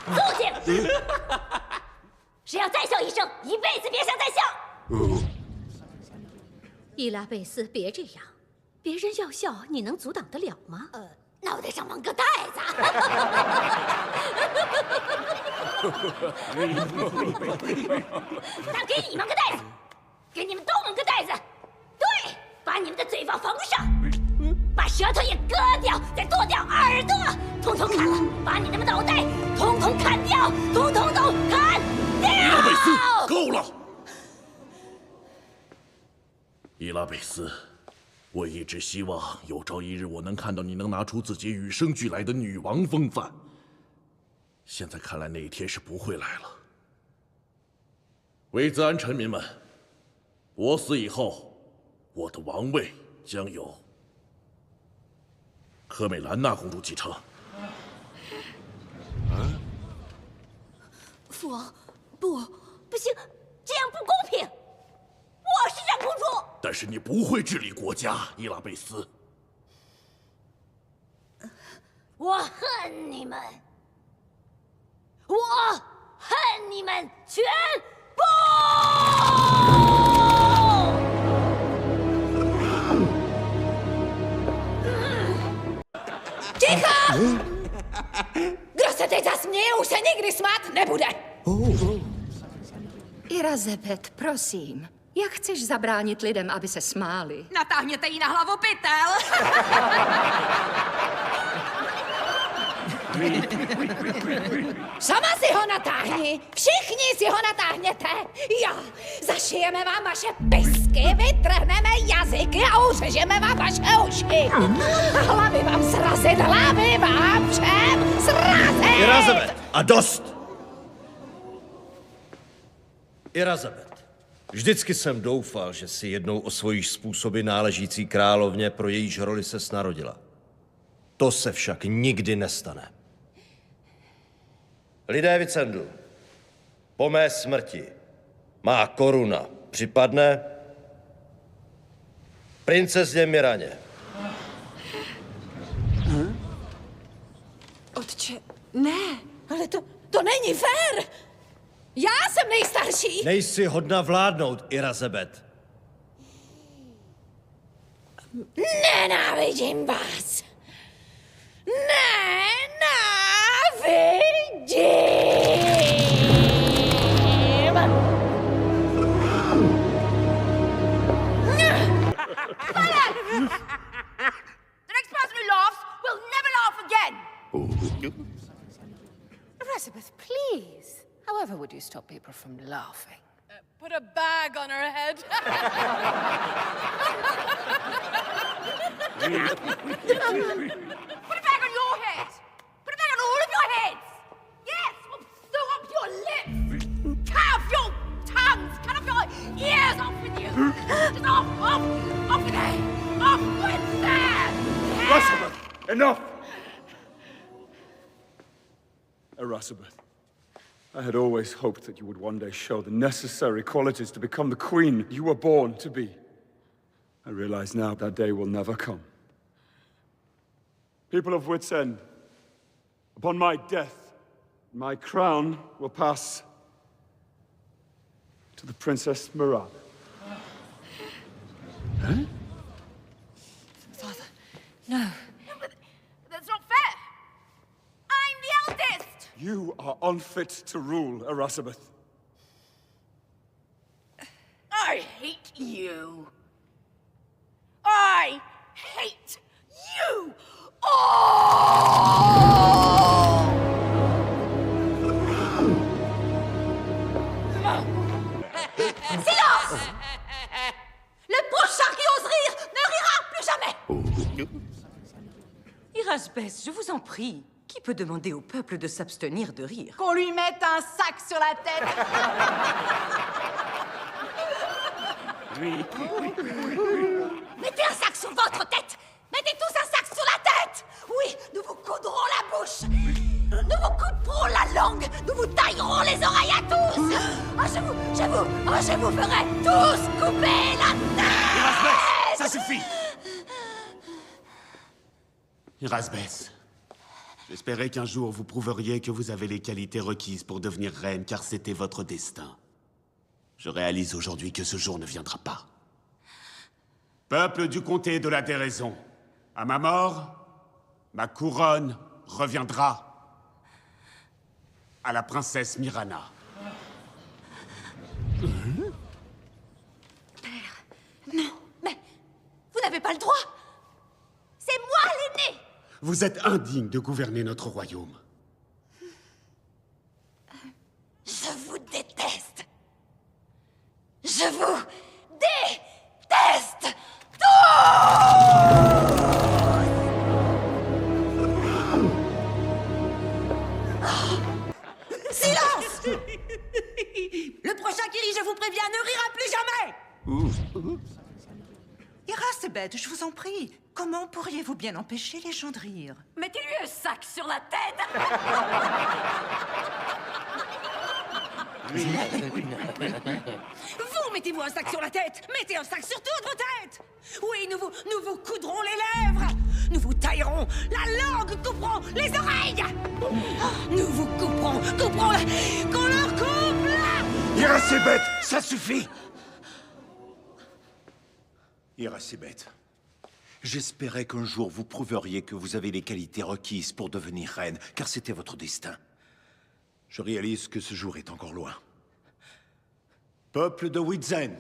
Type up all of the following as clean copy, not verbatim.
肃静！谁要再笑一声，一辈子别想再笑。伊拉贝斯，别这样，别人要笑，你能阻挡得了吗？脑袋上蒙个袋子。那给你蒙个袋子，给你们都蒙个袋子。对，把你们的嘴巴缝上，把舌头也割掉，再剁掉耳朵，统统砍了，把你们的脑袋统统砍掉，统统都砍掉。伊拉贝斯，够了！伊拉贝斯，我一直希望有朝一日我能看到你能拿出自己与生俱来的女王风范。现在看来那一天是不会来了。维兹安臣民们，我死以后，我的王位将由科美兰娜公主继承。父王，不行，这样不公平。我是长公主。但是你不会治理国家，伊拉贝斯。我恨你们，我恨你们全部！Ticho! Kdo se teď zasměje, už se nikdy smát nebude. Irazebet, prosím. Jak chceš zabránit lidem, aby se smáli? Natáhněte jí na hlavu pytel. Sama si ho natáhni. Všichni si ho natáhněte. Jo, zašijeme vám vaše pisky, vytrhneme jazyky a uřežeme vám vaše uši. A hlavy vám srazit, hlavy vám všem srazit. Irazebet, a dost! Irazebet, vždycky jsem doufal, že si jednou osvojíš způsoby náležící královně, pro jejíž roli ses narodila. To se však nikdy nestane. Lidé Vicendu, po mé smrti má koruna připadne princezně Miraně. Otče, ne, ale to není fér. Já jsem nejstarší. Nejsi hodna vládnout, Irazebet. Nenávidím vás. Nenávidím. The next person who laughs will never laugh again. Elizabeth, please. However would you stop people from laughing? Put a bag on her head. Put a bag on your head. Put a bag on all of your heads. Yes, sew up your lips. Cut off your tongues. Cut off your ears. Off with you. Just off with it. Off with that. Erasabeth, enough! Erasabeth, I had always hoped that you would one day show the necessary qualities to become the queen you were born to be. I realize now that day will never come. People of Wits End, upon my death, my crown will pass to the Princess Miranda. Huh? Father, no. That's not fair. I'm the eldest. You are unfit to rule, Erasabeth. I hate you. I hate you all! Silence! Le prochain qui ose rire ne rira plus jamais. Irazbeth, je vous en prie. Qui peut demander au peuple de s'abstenir de rire? Qu'on lui mette un sac sur la tête. Mettez un sac sur votre tête. Mettez tous un sac sur la tête. Oui, nous vous coudrons la bouche. Nous vous couperons la langue. Nous vous taillerons les oreilles à tous. Je vous ferai tous couper la tête. Erasbeth, ça suffit! Erasbeth, J'espérais qu'un jour vous prouveriez que vous avez les qualités requises pour devenir reine, car c'était votre destin. Je réalise aujourd'hui que ce jour ne viendra pas. Peuple du comté de la déraison, à ma mort, ma couronne reviendra à la princesse Myrana. Père, non, mais vous n'avez pas le droit. C'est moi l'aîné. Vous êtes indigne de gouverner notre royaume. Je vous déteste. Je vous déteste Silence! Le prochain Kiri, je vous préviens, ne rira plus jamais! Irasebet, je vous en prie, comment pourriez-vous bien empêcher les gens de rire? Mettez-lui un sac sur la tête. Vous mettez-vous un sac sur la tête! Mettez un sac sur toutes vos têtes! Oui, nous vous coudrons les lèvres! Nous vous taillerons la langue, couperons les oreilles! Nous vous couperons qu'on leur coupe là! Irasebet, ça suffit! Irasebet, j'espérais qu'un jour vous prouveriez que vous avez les qualités requises pour devenir reine, car c'était votre destin. Je réalise que ce jour est encore loin. Peuple de Witsend,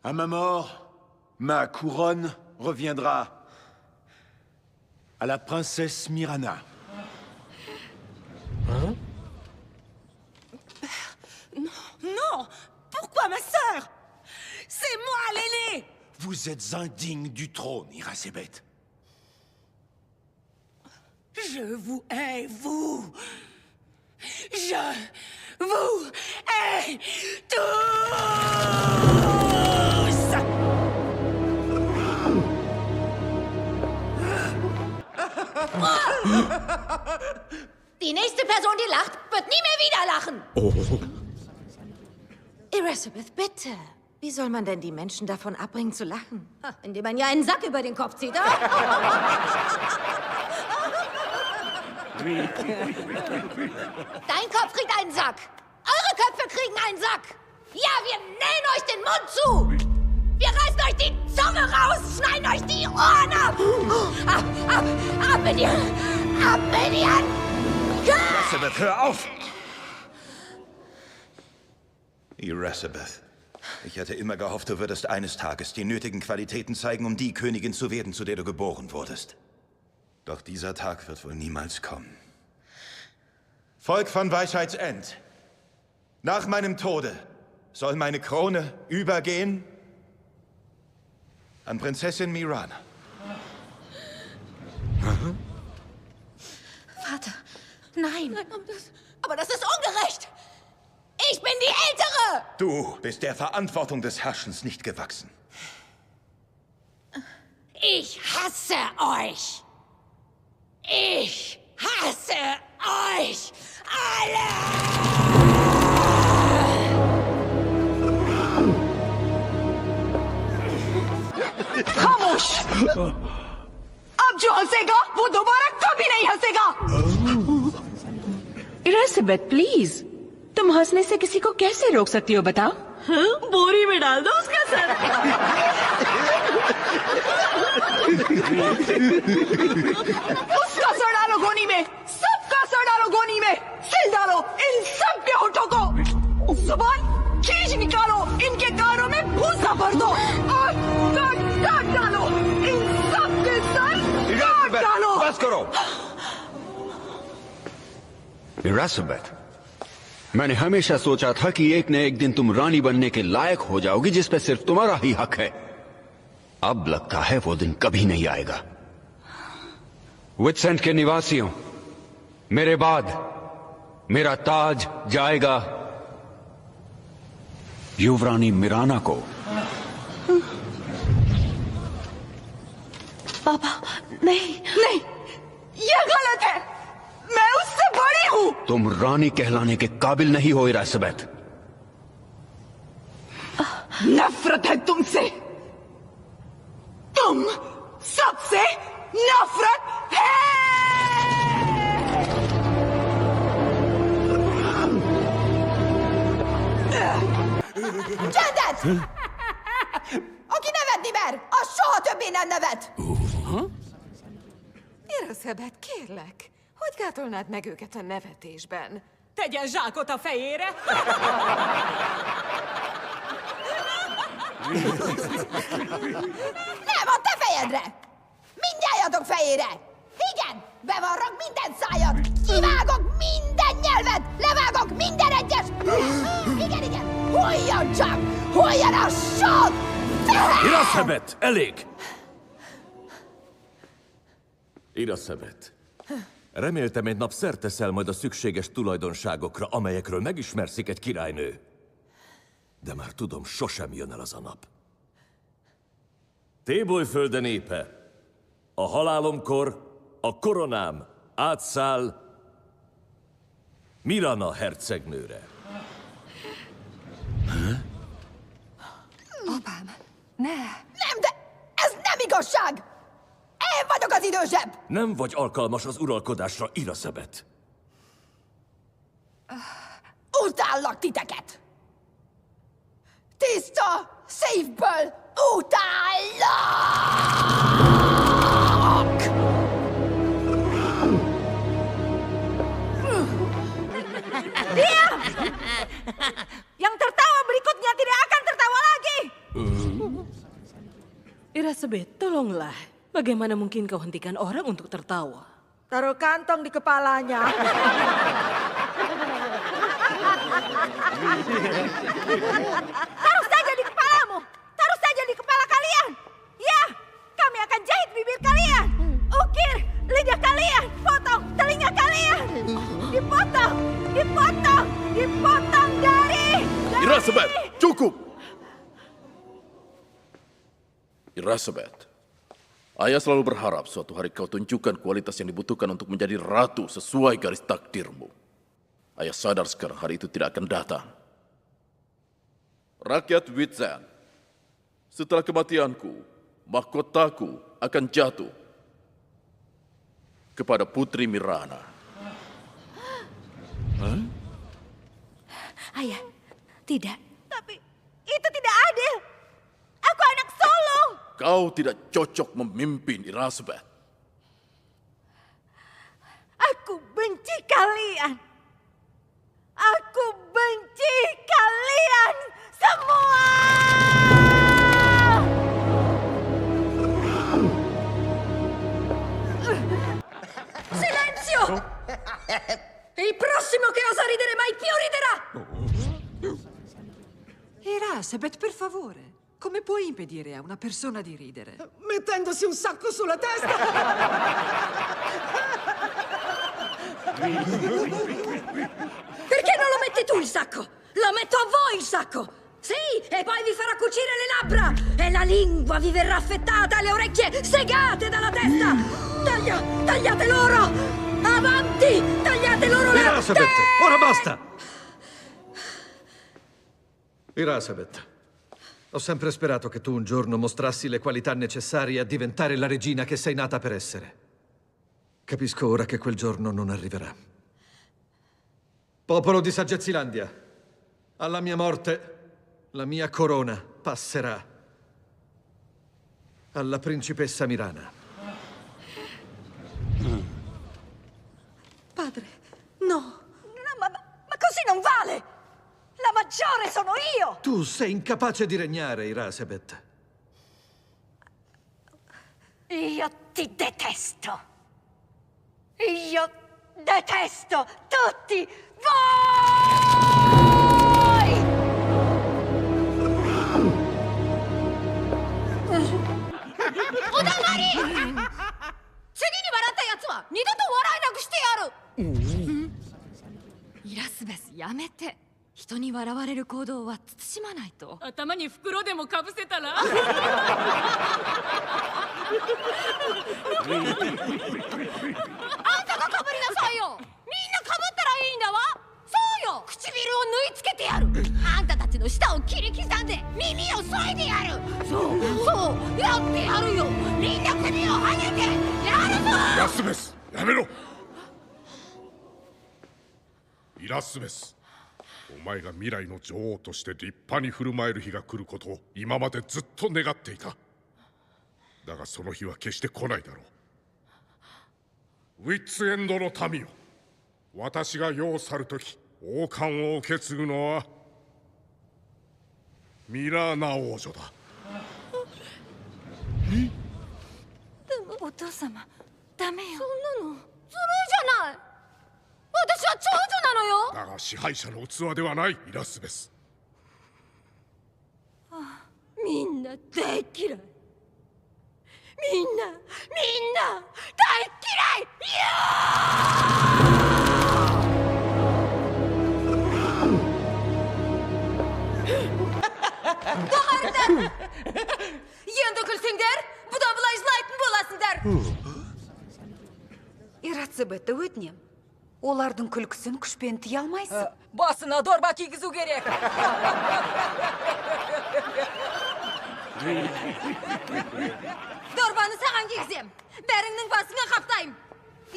à ma mort, ma couronne reviendra à la princesse Myrana. Hein? Non! Pourquoi ma sœur? C'est moi l'aîné! Vous êtes indigne du trône, Irasebet. Je vous hais, vous! Je vous hais tous! Die nächste Person, die lacht, wird nie mehr wieder lachen. Oh. Irasebet, bitte. Wie soll man denn die Menschen davon abbringen zu lachen? Indem man ja einen Sack über den Kopf zieht. Dein Kopf kriegt einen Sack. Eure Köpfe kriegen einen Sack. Ja, wir nähen euch den Mund zu. Wir reißen euch die Zunge raus, schneiden euch die Ohren ab. Ab mit ihr. Ab mit ihr. Irasebet, hör auf! Irasebet, ich hatte immer gehofft, du würdest eines Tages die nötigen Qualitäten zeigen, um die Königin zu werden, zu der du geboren wurdest. Doch dieser Tag wird wohl niemals kommen. Volk von Weisheitsend, nach meinem Tode soll meine Krone übergehen an Prinzessin Myrana. Vater, nein. Aber das ist ungerecht. Ich bin die Ältere. Du bist der Verantwortung des Herrschens nicht gewachsen. Ich hasse euch. Ich hasse euch alle. खामोश! अब जो हंसेगा वो दोबारा कभी नहीं हंसेगा! इरासेबेथ, प्लीज तुम हंसने से किसी को कैसे रोक सकती हो बताओ? बोरी में डाल दो उसका सर। उसका सर डालो गोनी में, सबका सर डालो गोनी में, सिल डालो इन सब के होठों को, जुबान खींच निकालो, इनके कानों में भूसा भर दो और काट डालो, इन सब के सर काट डालो। बस करो। इरासेबेथ, मैंने हमेशा सोचा था कि एक न एक दिन तुम रानी बनने के लायक हो जाओगी जिस पे सिर्फ तुम्हारा ही हक है। अब लगता है वो दिन कभी नहीं आएगा। विटसेंट के निवासियों, मेरे बाद मेरा ताज जाएगा युवरानी मिराना को। पापा, नहीं, नहीं, ये गलत है। मैं उससे बड़ी हूँ। तुम रानी कहलाने के काबिल नहीं हो इरासेबेथ। नफरत है तुमसे। तुम सबसे नफरत है। nevet! Aki nevetni mer, az soha többé nem nevet! Iraszabet, kérlek, hogy gátolnád meg őket a nevetésben? Tegyen zsákot a fejére! Nem, a te fejedre! Mindnyájatok fejére! Igen, bevarrak minden szájat! Kivágok minden nyelvet! Levágok minden egyes... Igen, hulljon csak! Hulljon a sok! Iraszabet, elég! Iraszabet, reméltem egy nap szert teszel majd a szükséges tulajdonságokra, amelyekről megismerszik egy királynő. De már tudom, sosem jön el az a nap. Tébolyfölde népe, a halálomkor a koronám átszáll Mirana hercegnőre. Apám, ne! Nem, de ez nem igazság! Én vagyok az idősebb! Nem vagy alkalmas az uralkodásra, Iraszabet. Utállak titeket! Tiszta szívből utállak! Diam! Yang tertawa berikutnya tidak akan tertawa lagi! Irasabet, tolonglah. Bagaimana mungkin kau hentikan orang untuk tertawa? Taruh kantong di kepalanya. Taruh saja di kepalamu. Taruh saja di kepala kalian. Ya, kami akan jahit bibir kalian. Ukir lidah kalian. Potong telinga kalian. Dipotong, dipotong, dipotong dari. Irasabet, cukup! Irasabet, ayah selalu berharap suatu hari kau tunjukkan kualitas yang dibutuhkan untuk menjadi ratu sesuai garis takdirmu. Ayah sadar sekarang hari itu tidak akan datang. Rakyat Witzan, setelah kematianku, mahkotaku akan jatuh kepada Putri Mirana. Hah? Ayah, tidak. Tapi itu tidak adil. Aku anak sulung. Kau tidak cocok memimpin, Irasabet. Aku benci kalian. Aku benci kalian semua. Silenzio! Il prossimo che osa ridere mai più riderà! Irasabet, per favore. Come puoi impedire a una persona di ridere? Mettendosi un sacco sulla testa! Perché non lo metti tu il sacco? Lo metto a voi il sacco! Sì, e poi vi farò cucire le labbra! E la lingua vi verrà affettata e le orecchie segate dalla testa! Tagliate loro! Avanti! Tagliate loro le Irasabet, ora basta! Irasabet, ho sempre sperato che tu un giorno mostrassi le qualità necessarie a diventare la regina che sei nata per essere. Capisco ora che quel giorno non arriverà. Popolo di Sagezzilandia, alla mia morte, la mia corona passerà alla principessa Mirana. Padre, no. Ma così non vale! La maggiore sono io! Tu sei incapace di regnare, Irasabet. Io ti detesto. Io detesto tutti voi! Udamari! 次に笑ったやつは二度と笑えなくしてやる！イラスベス、やめて。人に笑われる行動は慎まないと。頭に袋でもかぶせたらあんたがかぶりなさいよ！みんなかぶったらいいんだわ！そうよ！唇を縫い付けてやる！あんたたちの舌を切り刻んで耳を削いでやる！そうやってやるよ！みんな首をはねてやるぞ！イラスベス、やめろ！イラスベス、お前が未来の女王として立派に振る舞える日が来ることを今までずっと願っていた。だがその日は決して来ないだろう。ウィッツエンドの民よ、私が世を去るとき王冠を受け継ぐのはミラーナ王女だ。お父様、ダメよ。そんなのずるいじゃない。私は長女なのよ。だが支配者の器ではない、イラスベス。みんな大嫌い。みんな大嫌い。Doğrudan. Yen dökülsünler, bu da bulayızlaytın bolasınlar. Ирасыбетті өтінем. Олардың күлкісін күшпен тия алмайсың. Basına dorba kiygizu gerek. Dorbanı sağan kiygizem. Bärіңнің basına kaptayım.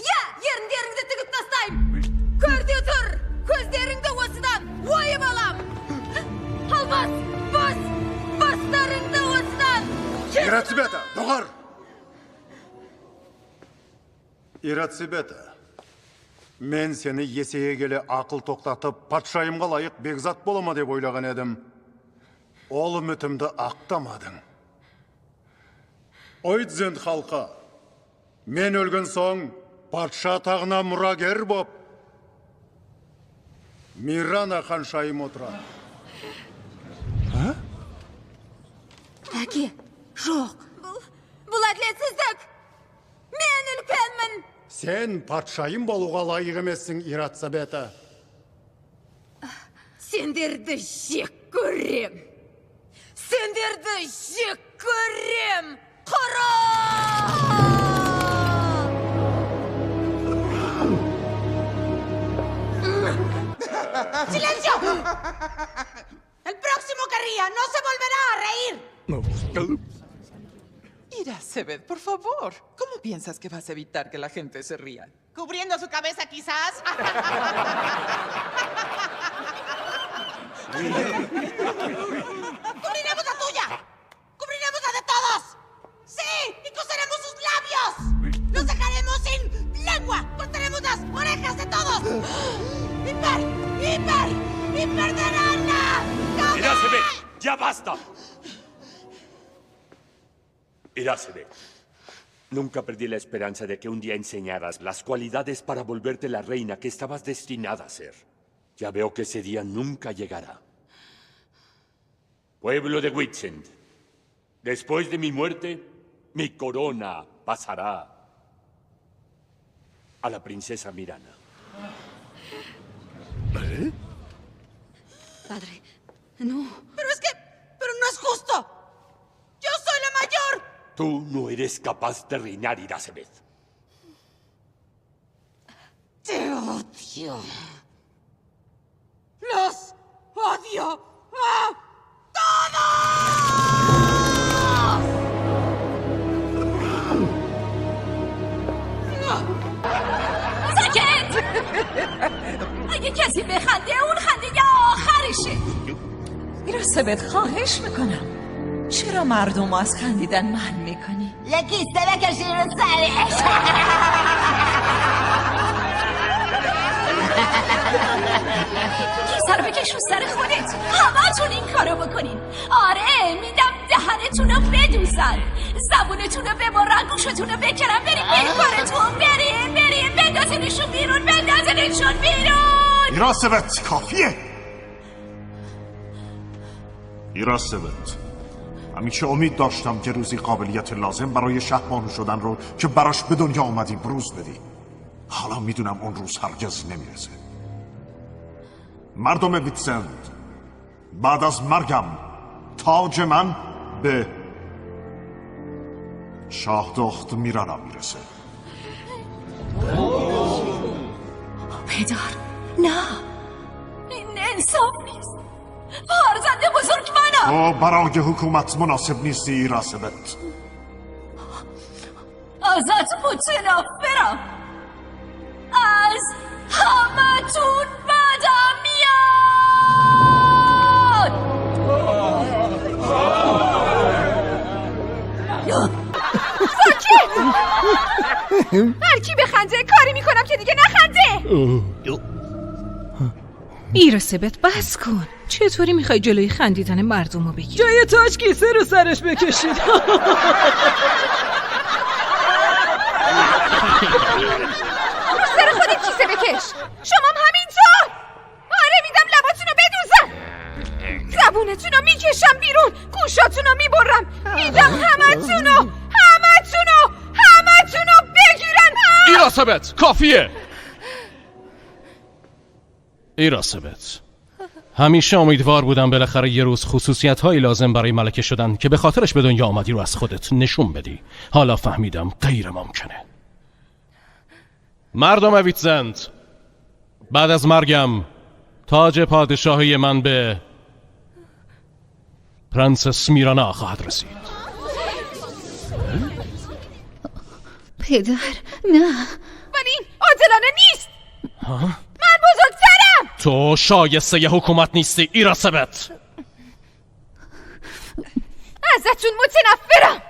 Ya, yerіңді tıgıp tastayım. Körde tur, közlerіңді osıdan oyып alam. Halbas, baslarыңды osıdan. Ирасыбета, доғар! Ирасыбета, мен сені есеге келе ақыл тоқтатып, патшайымға лайық бекзат болама деп ойлаған едім. Ол үмітімді ақтамадың. Ойдзенд халқа, мен өлген соң патша тағына мұрагер боп, Мирана ханшайым отырады. Әке, жоқ. Бұл әділетсіздік. Мен үлкенмін. Сен патшайым болуға лайық емессің, Ирасыбета. Сендерді жек көрем. Сендерді жек көрем. ¡Silencio! El próximo que ría no se volverá a reír. Irasebet, por favor. ¿Cómo piensas que vas a evitar que la gente se ría? ¿Cubriendo su cabeza, quizás? ¡Cubriremos la tuya! ¡Cubriremos la de todos! ¡Sí! ¡Y coseremos sus labios! ¡Los dejaremos sin lengua! ¡Cortaremos las orejas de todos! ¡Y perderán la... ¡Irasebet! ¡Ya basta! Irasebet, nunca perdí la esperanza de que un día enseñaras las cualidades para volverte la reina que estabas destinada a ser. Ya veo que ese día nunca llegará. Pueblo de Whitsend, después de mi muerte, mi corona pasará a la princesa Mirana. Padre, no. Pero no es justo. ¡Yo soy la mayor! Tú no eres capaz de reinar, Irasebet. ¡Te odio! ¡Los odio a todos! ساکت! اگه کسی بخنده اون خنده آخرشه. ایراسبت، خواهش میکنم. چرا مردم از خندیدن منع میکنی؟ یکی بکشی رو سرش. کیسه رو بکش رو سر خودت. همتون این کارو بکنین. آره میدم دهنتون رو بدوزن، زبونتون رو ببرن، گوشتون رو بکنن، بریم کارتون، بریم بندازینشون بیرون. ایراسبت، کافیه. ایراسبت، همیشه امید داشتم که روزی قابلیت لازم برای شهبانو شدن رو که براش به دنیا آمدی بروز بدی. حالا میدونم اون روز هرگز نمیرسه. مردم ویتسند، بعد از مرگم تاج من به شاهدخت میرانا میرسه. پدر، نه، این انصاف نیست. فرزند بزرگ منم. تو برای حکومت مناسب نیستی ایراسبت. ازت متنفرم. از همتون بدم میاد. هر کی بخنده کاری میکنم که دیگه نخنده. ایراسبت بس کن. چطوری میخوای جلوی خندیدن مردم رو بگیری؟ جای تاج کیسه رو سرش بکشید. سر خودت کیسه بکش. شما هم همینطور. آره میدم لباتون رو بدوزن. زبونتون رو میکشم بیرون. گوشاتون رو میبرم. میدم همتون رو بگیرن. ایراسبت کافیه. ایراسبت همیشه امیدوار بودم بالاخره یه روز خصوصیت‌هایی لازم برای ملکه شدن که به خاطرش به دنیا آمدی رو از خودت نشون بدی. حالا فهمیدم غیر ممکنه. مردم اویتزند، بعد از مرگم تاج پادشاهی من به پرنسس میرانا خواهد رسید. پدر نه. ولی این عادلانه نیست. ها؟ من بزرگترم. تو شایسته ی حکومت نیستی ایراسبت. ازتون متنفرم.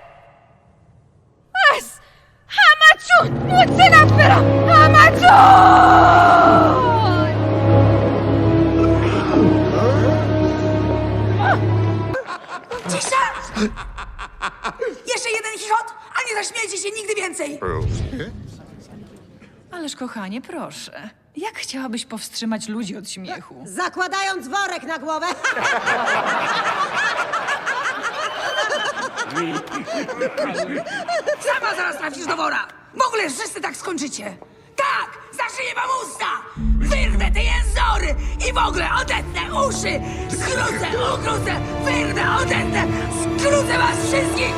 از همتون متنفرم. همتون. Cisza! Jeszcze jeden chichot, a nie zaśmiejcie się nigdy więcej! Ależ kochanie, proszę. Jak chciałabyś powstrzymać ludzi od śmiechu? Zakładając worek na głowę. Sama zaraz trafisz do wora! W ogóle wszyscy tak skończycie! Tak! Zaszyję wam usta! Wyrwę te jęzory! I w ogóle odetnę uszy! Skrócę, ukrócę! Wyrwę, odetnę! Skrócę was wszystkich!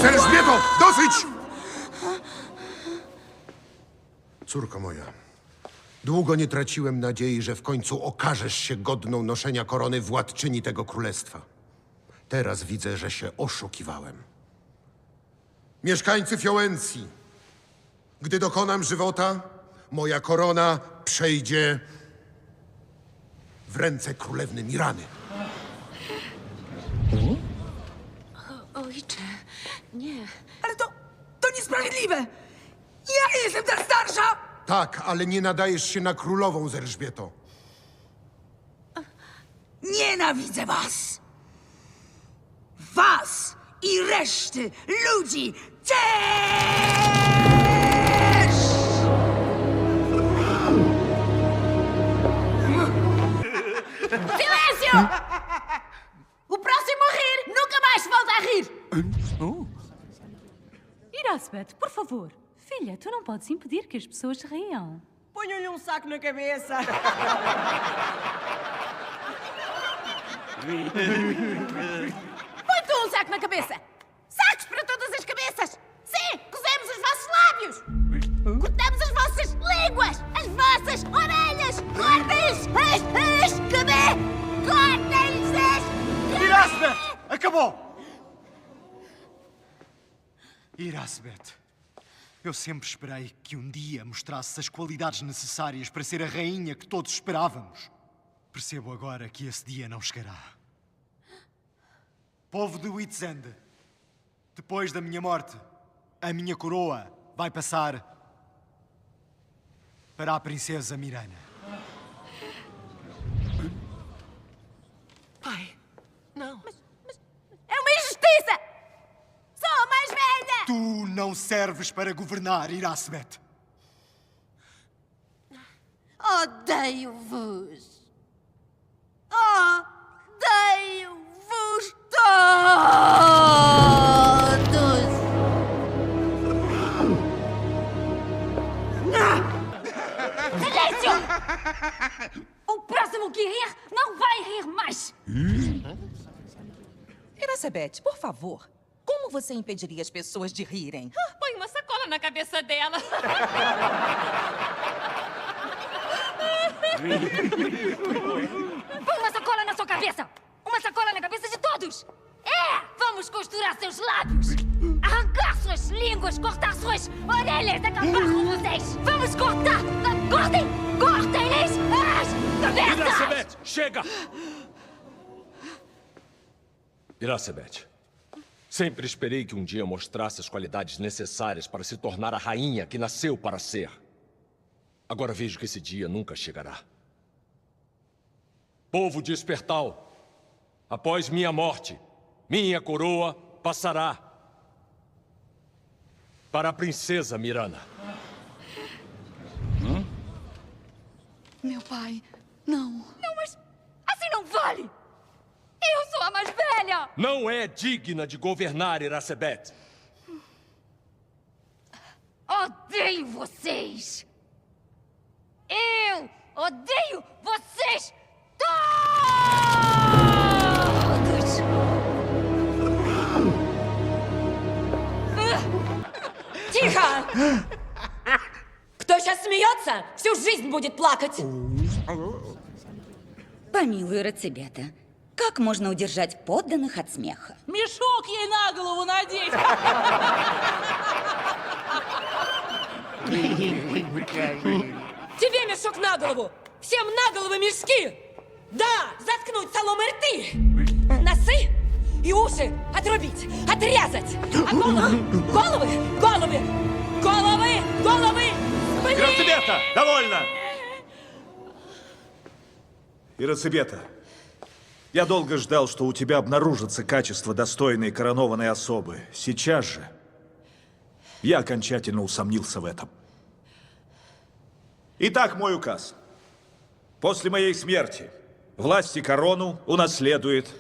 Elżbieto, dosyć! Córko moja, długo nie traciłem nadziei, że w końcu okażesz się godną noszenia korony władczyni tego królestwa. Teraz widzę, że się oszukiwałem. Mieszkańcy Fiołencji, gdy dokonam żywota, moja korona przejdzie w ręce królewny Mirany. Ojcze, nie. Ale to niesprawiedliwe! Ja jestem ta starsza! Tak, ale nie nadajesz się na królową, Elżbieto. Nienawidzę was! Was i reszty ludzi też! Silêncio! O próximo a rir nunca mais volta a rir! Irasbet, por favor. Filha, tu não podes impedir que as pessoas riam. Ponham-lhe saco na cabeça. Põe tu saco na cabeça! Sacos para todas as cabeças! Sim, cozemos os vossos lábios! Cortamos as vossas línguas! As vossas orelhas! Cortem-lhes as cabeças! Cortem-lhes as... Irasbet! Acabou! Irasbet, eu sempre esperei que um dia mostrasse as qualidades necessárias para ser a rainha que todos esperávamos. Percebo agora que esse dia não chegará. Povo de Whitsand, depois da minha morte, a minha coroa vai passar para a princesa Mirana. Pai, não. Mas é uma injustiça! Sou a mais velha! Tu não serves para governar, Irasbet. Odeio-vos! Odeio-vos todos! Silêncio! O próximo que rir não vai rir mais! Irasbet, por favor. Como você impediria as pessoas de rirem? Põe uma sacola na cabeça dela. Põe uma sacola na sua cabeça! Uma sacola na cabeça de todos! É! Vamos costurar seus lábios! Arrancar suas línguas! Cortar suas orelhas! Acabar com vocês! Vamos cortar! Cortem! Cortem-lhes as cabeças! Irasbet, chega! Irasbet, Sempre esperei que um dia mostrasse as qualidades necessárias para se tornar a rainha que nasceu para ser. Agora vejo que esse dia nunca chegará. Povo de Espertal, após minha morte, minha coroa passará para a princesa Mirana. Meu pai, não. Não, mas assim não vale! Eu sou a mais velha! Não é digna de governar Irasebet. Odeio vocês! Eu odeio vocês todos! Тихо! Кто сейчас смеется, всю жизнь будет плакать. Помилуй, Рацебета, как можно удержать подданных от смеха? Мешок ей на голову надеть! Тебе мешок на голову! Всем на головы мешки! Да, заткнуть соломой рты! Носы и уши отрубить, отрезать! А головы! Ирацебета, довольно! Ирацебета, я долго ждал, что у тебя обнаружатся качества, достойные коронованной особы. Сейчас же я окончательно усомнился в этом. Итак, мой указ. После моей смерти власть и корону унаследует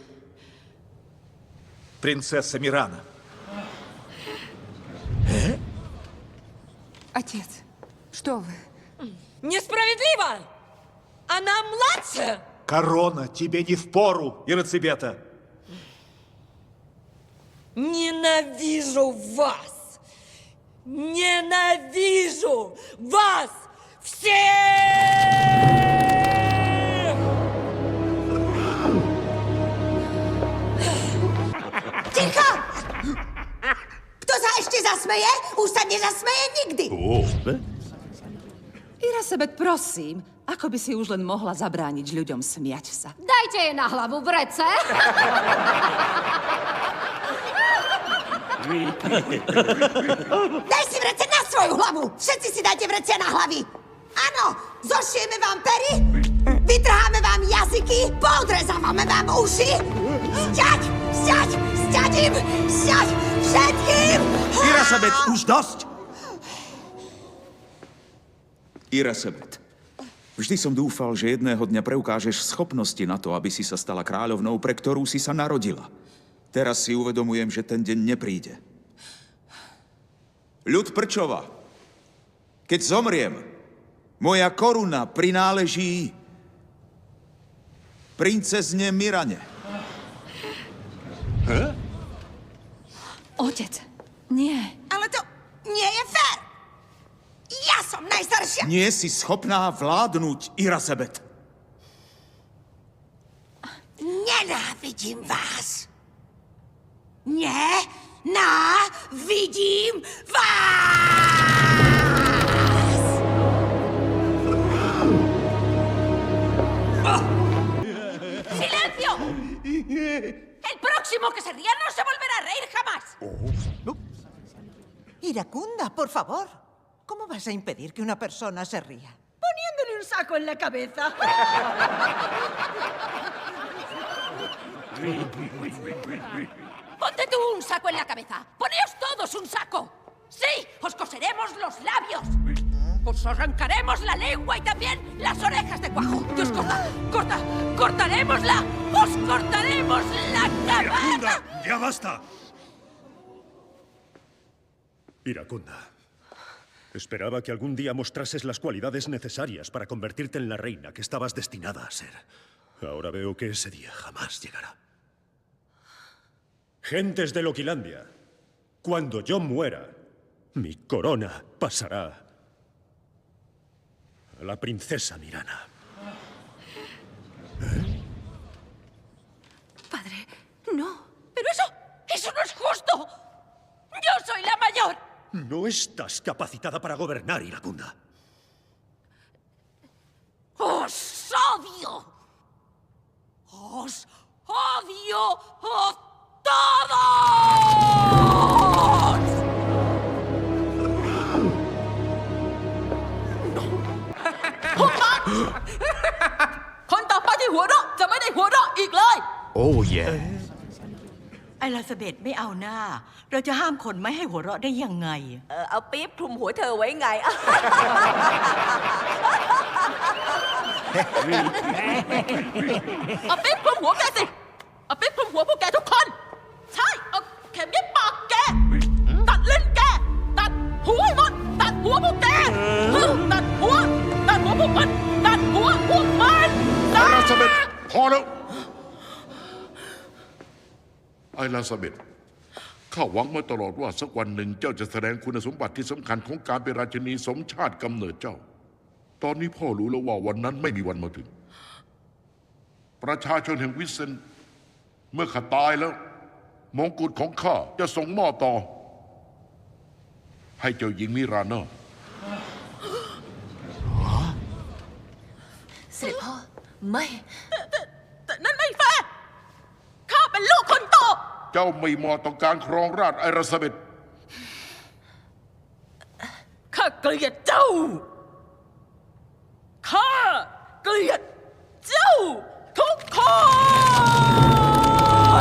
принцесса Мирана. Отец, что вы? Несправедливо! Она младше! Корона тебе не впору, Ирацебета. Ненавижу вас! Ненавижу вас всех! Ticho! Kto sa ešte zasmeje, už sa nezasmeje nikdy. Irasebet, prosím, ako by si už len mohla zabrániť ľuďom smiať sa? Dajte jej na hlavu vrece! Daj si vrece na svoju hlavu! Všetci si dajte vrece na hlavy! Áno, zošieme vám pery, vytrháme vám jazyky, poodrezávame vám uši. Sťať im, sťať všetkým! Irasebet, už dosť! Irasebet, vždy som dúfal, že jedného dňa preukážeš schopnosti na to, aby si sa stala kráľovnou, pre ktorú si sa narodila. Teraz si uvedomujem, že ten deň nepríde. Ľud Prčova, keď zomriem, moja koruna prináleží princezne Mirane. Otec, nie. Ale to nie je fér! Ja som najstaršia! Nie si schopná vládnuť, Irasebet. Nenávidím vás! Nenávidím vás! ¡Silencio! El próximo que se ría no se volverá a reír jamás. Iracunda, por favor. ¿Cómo vas a impedir que una persona se ría? Poniéndole un saco en la cabeza. Ponte tú un saco en la cabeza. Poneos todos un saco. Sí, os coseremos los labios. Os arrancaremos la lengua y también las orejas de cuajo. Dios, cortaremosla. Os cortaremos la cabeza. Iracunda, ya basta. Iracunda, esperaba que algún día mostrases las cualidades necesarias para convertirte en la reina que estabas destinada a ser. Ahora veo que ese día jamás llegará. Gentes de Loquilandia, cuando yo muera, mi corona pasará a la princesa Mirana. Padre, no. Pero eso no es justo. Yo soy la mayor. No estás capacitada para gobernar, Iracunda. ¡Os odio! ¡Os odio! ¡Os พวกมัน คนต่อไปที่หัวเราะจะไม่ได้หัวเราะอีกเลย โอ้แย่ ไอลาซาเบธไม่เอาหน้า เราจะห้ามคนไม่ให้หัวเราะได้ยังไง เอาปี๊บคลุมหัวเธอไว้ไง เอาปิ๊บคลุมหัวแกสิ เอาปิ๊บคลุมหัวพวกแกทุกคน ใช่ เอาเข็มเย็บปากแก ตัดลิ้นแก ตัดหัวให้หมด ตัดหัวพวกแก ตัดหัวพวกมัน ตัดหัวพวกมัน ไอลาซาเบธพอแล้ว ไอลาซาเบธข้าหวังมาตลอดว่าสักวันหนึ่งเจ้าจะแสดงคุณสมบัติที่สำคัญของการเป็นราชินีสมชาติกำเนิดเจ้า ตอนนี้พ่อรู้แล้วว่าวันนั้นไม่มีวันมาถึง ประชาชนแห่งวิเซนต์เมื่อข้าตายแล้ว มงกุฎของข้าจะส่งมอบต่อ ให้เจ้าหญิงมิราน่า เสด็จพ่อ ไม่ แต่นั่นไม่แฟร์ข้าเป็นลูกคนโต เจ้าไม่เหมาะต่อการครองราชย์ไอลาซาเบธ ข้าเกลียดเจ้า ข้าเกลียดเจ้าทุกค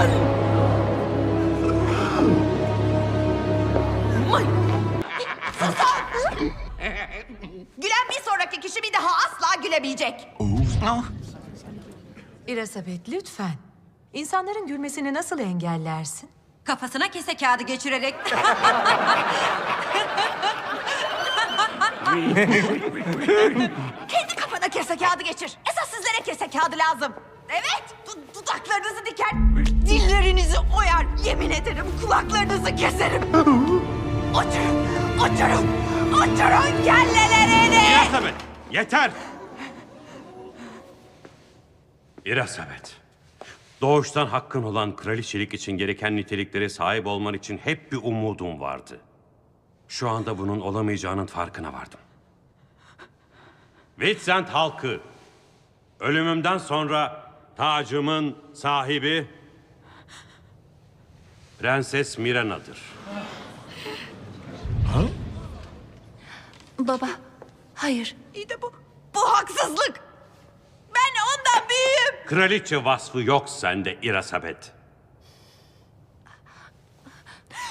น ไม่ Gülen bir sonraki kişi bir daha asla gülemeyecek. İrasabet lütfen. İnsanların gülmesini nasıl engellersin? Kafasına kese kağıdı geçirerek. Kendi kafana kese kağıdı geçir. Esas sizlere kese kağıdı lazım. Evet, dudaklarınızı diker, dillerinizi oyar. Yemin ederim kulaklarınızı keserim. Uçurun kellelerini. İrasabet, yeter! İrasabet, doğuştan hakkın olan kraliçelik için gereken niteliklere sahip olman için hep bir umudum vardı. Şu anda bunun olamayacağının farkına vardım. Vitsent halkı, ölümümden sonra tacımın sahibi Prenses Mirana'dır. Baba, hayır. İyi de bu haksızlık. Ben ondan büyüğüm. Kraliçe vasfı yok sende İrasabet.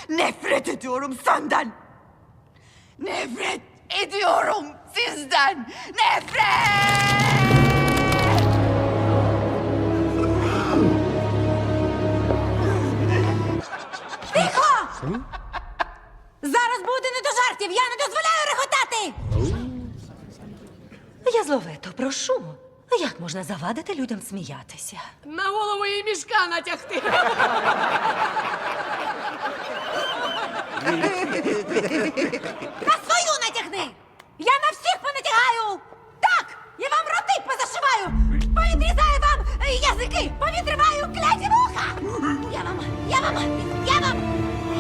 Nefret ediyorum senden. Nefret ediyorum sizden. Nefret! Тихо! Зараз буде не до жартів! Я не дозволяю реготати! Язловето, прошу. Як можна завадити людям сміятися? На голову її мішка натягти. На свою натягни! Я на всіх понатягаю! Так! Я вам роти позашиваю! Повідрізаю вам язики! Повідриваю кляті вуха! Я вам!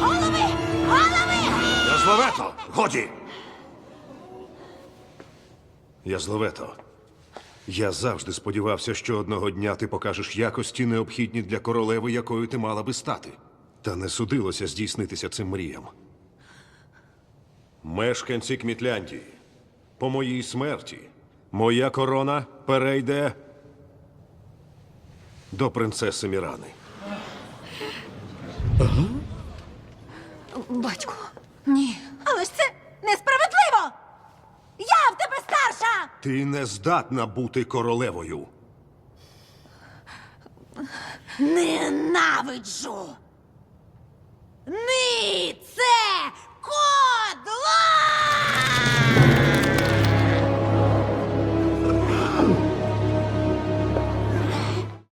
Голови! Язловето, годі! Язловето, я завжди сподівався, що одного дня ти покажеш якості, необхідні для королеви, якою ти мала би стати. Та не судилося здійснитися цим мріям. Мешканці Кмітляндії, по моїй смерті моя корона перейде до принцеси Мірани. Батьку, ні. Але ж це несправедливо! Я в тебе старша! Ти не здатна бути королевою. Ненавиджу! Ні, це